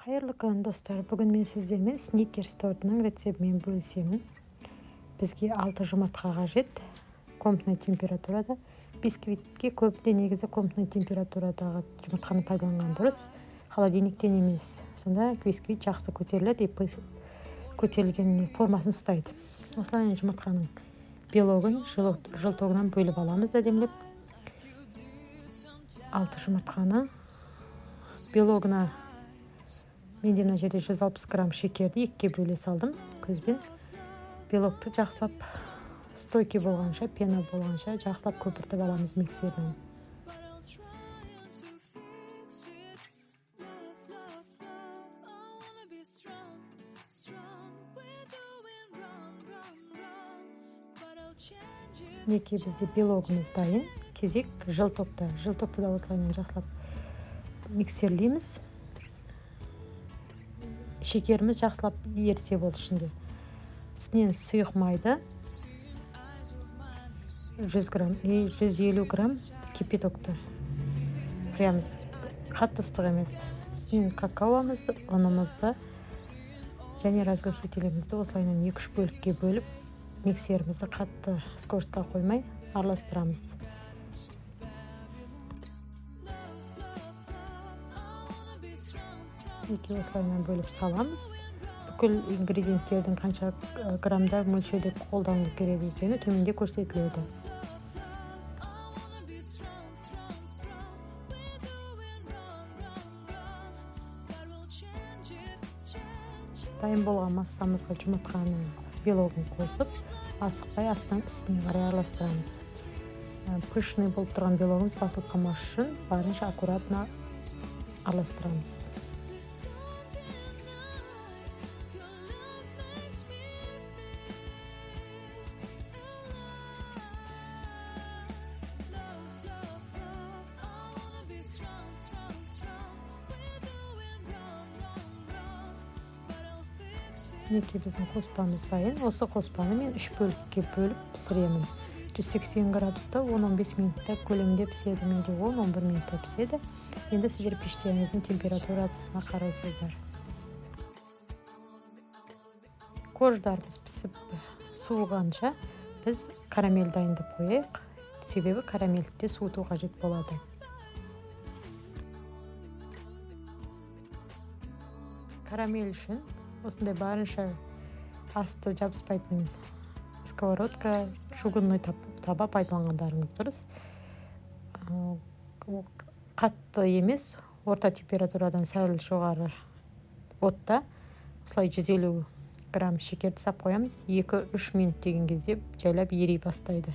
Қайырлы күн достар, бүгін мен сіздермен сникерс тортының рецептімен бөлісемін. Бізге 6 жұмыртқа қажет, комнатный температурада. Бисквитке көбінде негізі комнатный температурадағы жұмыртқаны пайдаланған дұрыс, холодильниктен емес. Сонда бисквит жақсы көтеріледі, көтерілген формасын ұстайды. Осылай жұмыртқаның белогын жылтығынан бөліп аламыз әдемілеп. 6 жұмыртқаны белогына менде мына жерде 160 грамм шекерді 2-ке бөле салдым көзбен. Белокты жақсылап стойки болғанша, пена болғанша жақсылап көпіртіп аламыз миксермен. Неке бізде белогымыз дайын. Кезек жылтоқты. Жылтоқты да осылайынан жақсылап миксерлейміз. Шекеріміз жақсылап ерсе болды ішінде. Үстінен сұйық майды 150 грамм кипятокты құямыз. Қатты ыстық емес. Үстінен какаоымызды, ұнымызды және разрыхлителімізді осылайынан 2-3 бөлікке бөліп, миксерімізді қатты скоростьқа қоймай араластырамыз. Осылайынан бөліп саламыз. Бүкіл ингредиенттердің қанша граммда мөлшерде қолдану керек екені төменде көрсетіледі. Дайын болған массамызға жұмыртқаның белогын қосып, асықпай астан үстіне қарай араластырамыз. Пышный болып тұрған белогымыз басылып қалмас үшін барынша аккуратно араластырамыз. Неке біздің қоспамыз дайын. Осы қоспаны мен 3 бөлікке бөліп пісіремін. 180 градуста 10-15 минутта көлемінде піседі. Менде 10-11 минутта піседі. Енді сіздер пештеріңіздің температурасына қарайсыздар. Корждарымыз пісіп суығанша біз карамель дайындап қояйық. Себебі карамельді суыту қажет болады. Карамель үшін осындай барынша асты жабыспайтын сковородка, чугунный таба пайдаланғандарыңыз дұрыс. Қатты емес, орта температурадан сәл жоғары отта осылай 150 грамм шекерді сап қоямыз. 2-3 минут деген кезде жайлап ери бастайды.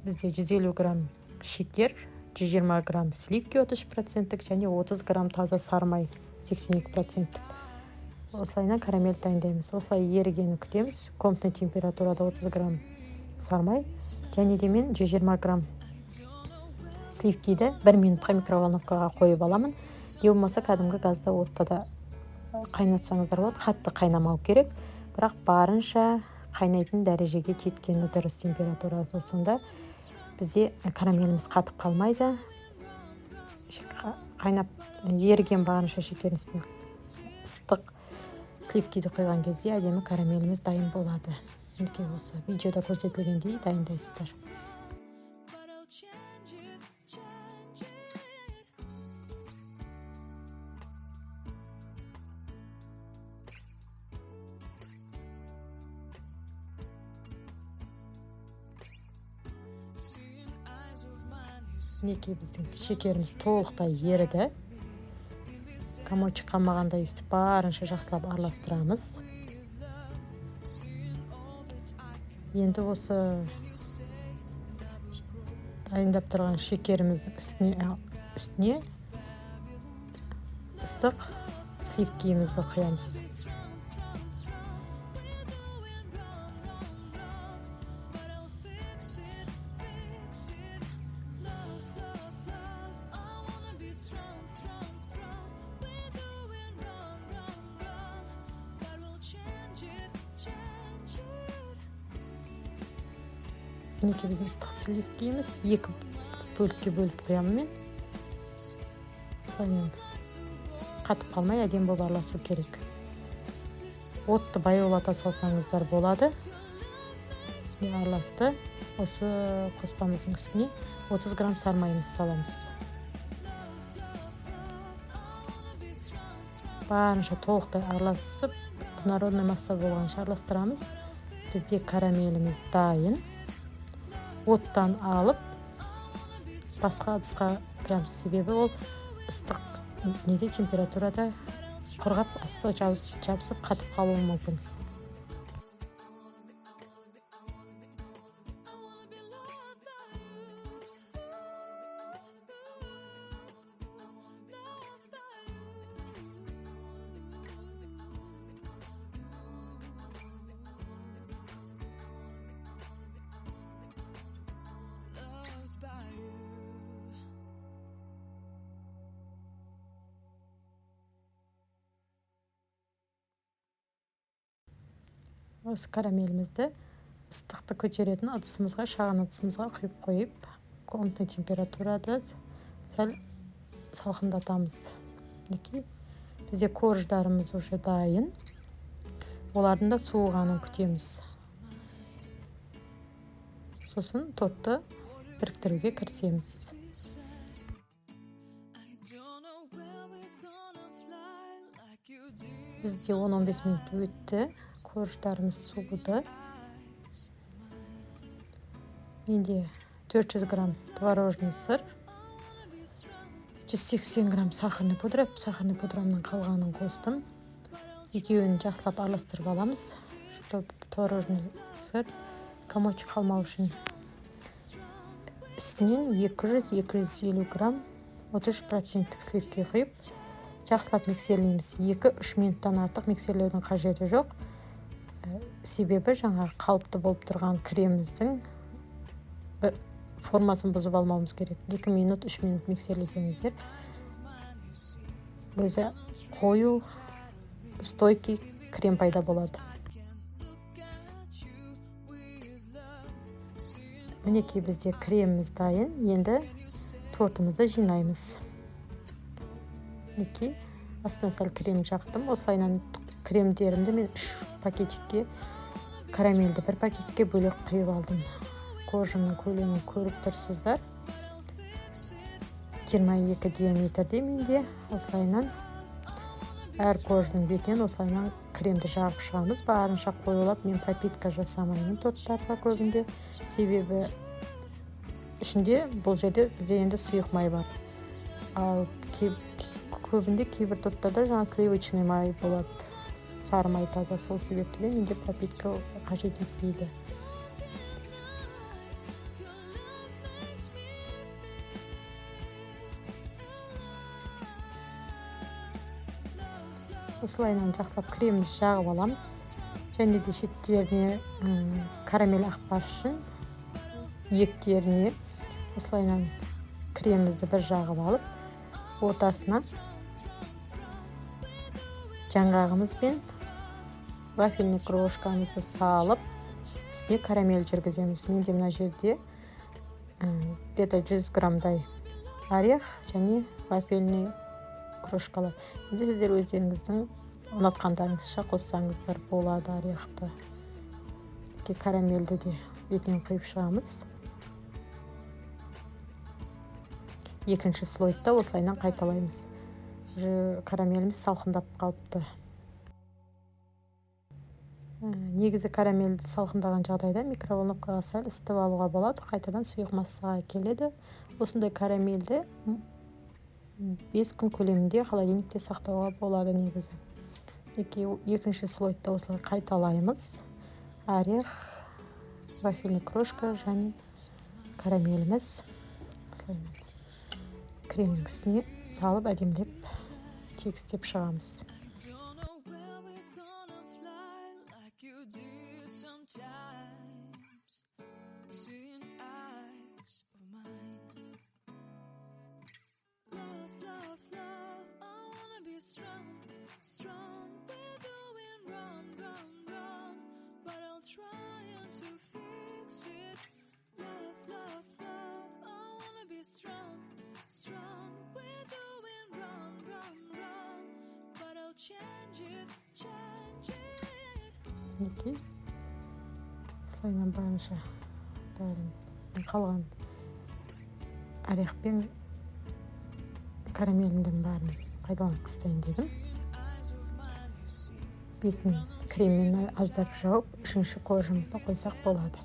Бізде 150 грамм шекер, 120 грамм сливки 30% және 30 грамм таза сармай 82%. Осылайынан карамель дайындаймыз. Осылай ерігенін күтеміз. Комнатный температурада 30 грамм сармай және де мен 120 грамм сливкиді 1 минутқа микроволновкаға қойып аламын. Не болмаса кәдімгі газда отта да қайнатсаңыздар болады. Қатты қайнамау керек, бірақ барынша қайнайтын дәрежеге жеткені дұрыс температурасы. Сонда бізде карамеліміз қатып қалмайды. Қайнап еріген барынша шекердің үстіне ыстық сливкиді құйған кезде әдемі карамеліміз дайын болады. Неке осы видеода көрсетілгендей дайындайсыздар. Неке біздің шекеріміз толықтай еріді. Комочек қалмағандай өстіп барынша жақсылап араластырамыз. Енді осы дайындап тұрған шекеріміздің үстіне ыстық сливкиімізді құямыз. Неке біздің ыстық сливкиіміз 2 бөлікке бөліп қоямын мен. Осылайынан қатып қалмай әдемі болып араласу керек. Отты баяулата салсаңыздар болады. Араласты. Осы қоспамыздың үстіне 30 грамм сары майонез саламыз. Барынша толықтай араласып, народный масса болғанша араластырамыз. Бізде карамеліміз дайын. Оттан алып, басқа ыдысқа құямыз. Себебі ол ыстық температурада құрғап, асты жабысып қатып қалуы мүмкін. Осы карамелімізді ыстықты көтеретін ыдысымызға, шағын ыдысымызға құйып қойып, комнатный температурада сәл салқындатамыз. Бізде корждарымыз уже дайын. Олардың да суығанын күтеміз. Сосын тортты біріктіруге кірісеміз. Бізде 10-15 минут өтті. Корждарымыз суыды. Менде 400 грамм творожный сыр, 180 грамм сахарный пудра, сахарный пудрамның қалғанын қостым. Екеуін жақсылап араластырып аламыз. Творожный сыр комочек қалмау үшін. Үстінен 200-250 грамм 33% сливки құйып, жақсылап миксерлейміз. 2-3 минуттан артық миксерлеудің қажеті жоқ. Себебі жаңа қалыпты болып тұрған креміміздің формасын бұзып алмауымыз керек. 2 минут, 3 минут миксерлесеңіздер, өзі қою, стойкий крем пайда болады. Мінекей бізде креміміз дайын. Енді тортымызды жинаймыз. Мінекей астына сәл крем жақтым. Осылайынан кремдерімді мен 3 пакетикке, карамельді 1 пакетикке бөлек құйып алдым. Коржымның көлемін көріп тұрсыздар. 22 диаметрде менде. Осылайынан әр коржның бетінен осылайынан кремді жағып шығамыз. Барынша қоюлап, мен пропитка жасамаймын торттарға көбінде. Себебі ішінде бұл жерде бізде енді сұйық май бар. Ал көбінде кейбір торттарда жаңа сливочный май болады. Сары май таза, сол себепті де менде пропитка қажет етпейді. Осылайынан жақсылап креміміз жағып аламыз. Және де шеттеріне карамель ақпас үшін ектеріне осылайынан кремімізді бір жағып алып, ортасына жаңғағымыз бен вафельный крошкамызды салып, үстіне карамель жүргіземіз. Менде мына жерде где-то 100 граммдай орех және вафельный крошкалар. Енді сіздер өздеріңіздің ұнатқандарыңызша қоссаңыздар болады орехты. Карамельді де бетінен құйып шығамыз. Екінші слойдта осылайынан қайталаймыз. Карамеліміз салқындап қалыпты. Негізі карамельді салқындаған жағдайда микроволновкаға сәл ысытып алуға болады, қайтадан сұйық массаға келеді. Осындай карамельді 5 күн көлемінде холодильникте сақтауға болады негізі. Екінші слойдта осылай қайталаймыз. Орех, вафельный крошка және карамеліміз. Кремнің үстіне салып әдемілеп тегістеп шығамыз. мінекей осылайынан барынша бәрін қалған орех пен карамелімдің бәрін пайдаланып тастайын дедім. Бетін креммен аздап жауып, үшінші қоржынымызды қойсақ болады.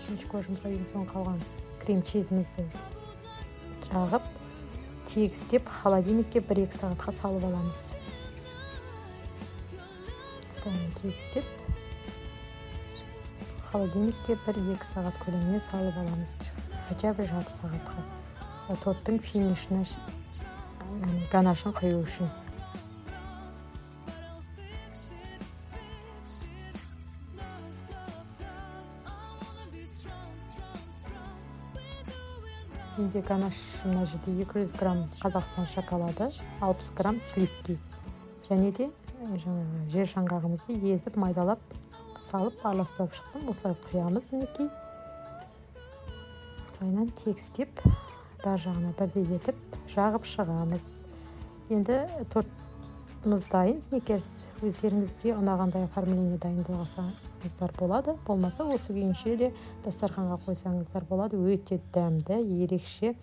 Үшінші қоржынымызға ең соң қалған крем чизімізді жағып, тегістеп холодильникке 1-2 сағатқа салып аламыз. Осылайынан тегістеп холодильникке 1-2 сағат көлеміне салып аламыз. Хотя бы жарты сағатқа. Торттың финишіне, яғни ганашын құю үшін. Менде ганаш мына жерде 200 грамм Қазақстан шоколады, 60 грамм сливки. Және де жер жаңғағымызды езіп, майдалап, салып, араластырып шықтым. Осылай құямыз мінекей. Осылайынан тегістеп, бар жағына бірдей етіп, жағып шығамыз. Енді тортымыз дайын. Егер өздеріңізге ұнағандай оформление дайындалсаңыздар болады. Болмаса осы күйінше де дастарханға қойсаңыздар болады. Өте дәмді, ерекше.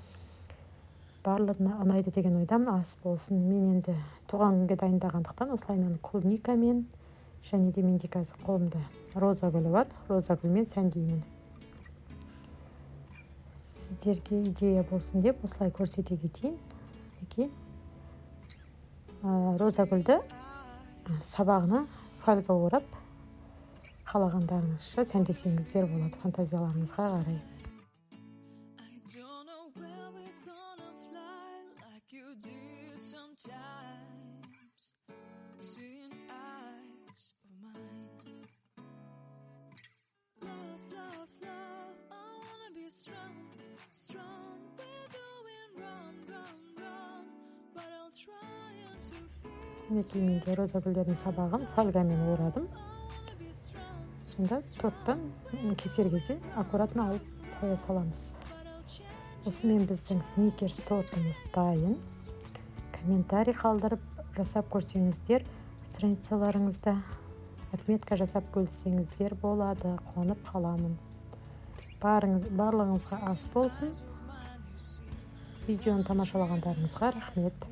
Барлығына ұнайды деген ойдамын, ас болсын. Мен енді туған күнге дайындағандықтан осылайынан клубникамен, және де менде қазір қолымда роза гүлі бар. Роза гүлмен сәндеймін. Сіздерге идея болсын деп осылай көрсете кетейін. Роза гүлді сабағына фольга орап, қалағандарыңызша сәндесеңіздер болады, фантазияларыңызға қарай. Мінекей менде роза гүлдердің сабағын фольгамен орадым. Сонда торттан кесер кезде аккуратно алып қоя саламыз. Осымен біздің сникерс тортымыз дайын. Комментарий қалдырып жасап көрсеңіздер, страницаларыңызда отметка жасап бөлсеңіздер болады, қуанып қаламын. Барлығыңызға ас болсын. Видеоны тамашалағандарыңызға рахмет.